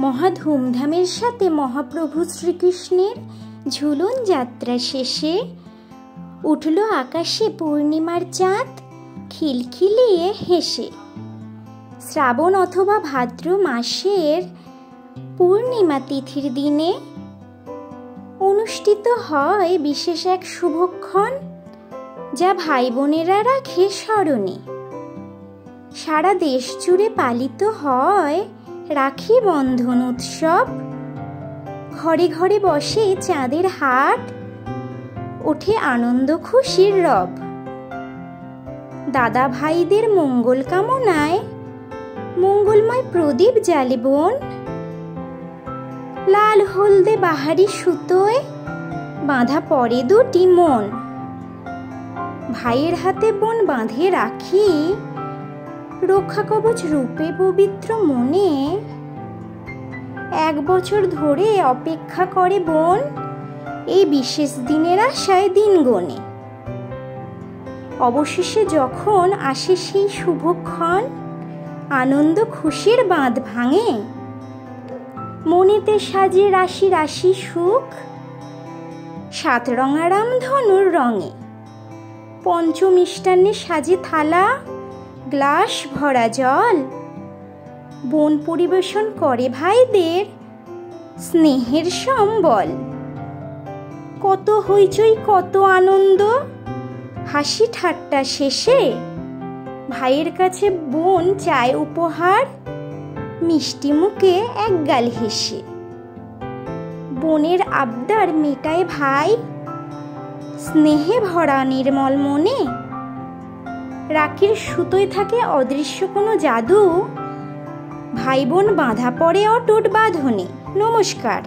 মহা ধুমধামের সাথে মহাপ্রভু শ্রীকৃষ্ণের ঝুলন যাত্রা শেষে উঠল আকাশে পূর্ণিমার চাঁদ খিলখিলিয়ে হেসে। শ্রাবণ অথবা ভাদ্র মাসের পূর্ণিমা তিথির দিনে অনুষ্ঠিত হয় বিশেষ এক শুভক্ষণ, যা ভাই বোনেরা রাখে স্মরণে। সারা দেশ জুড়ে পালিত হয় রাখি বন্ধন উৎসব। ঘরে ঘরে বসে চাঁদের হাট, ওঠে আনন্দ খুশির রব। দাদা ভাইদের মঙ্গল কামনায় মঙ্গলময় প্রদীপ জ্বালে বোন। লাল হলদে বাহারি সুতোয় বাঁধা পড়ে দুটি মন। ভাইয়ের হাতে বোন বাঁধে রাখি, রক্ষা কবচ রূপে পবিত্র মনে। 1 বছর ধরে অপেক্ষা করে বোন এই বিশেষ দিনের আশায় দিন গোনে। অবশেষে যখন আসে সেই শুভক্ষণ, আনন্দ খুশির বাঁধ ভাঙে। মনেতে সাজে রাশি রাশি সুখ, 7 রঙা রামধনুর রঙে। পঞ্চমিষ্টান্নে সাজে থালা, গ্লাস ভরা জল। বোন পরিবেশন করে ভাইদের স্নেহের সম্বল। কত হইচই কত আনন্দ, হাসি ঠাট্টা শেষে ভাইয়ের কাছে বোন চায় উপহার, মিষ্টি মুখে এক গাল হেসে। বোনের আবদার মেটায় ভাই, স্নেহে ভরা নির্মল মনে। রাখির সুতোয় থাকে অদৃশ্য কোনো জাদু, ভাই বোন বাঁধা পড়ে অটুট বাঁধনে। নমস্কার।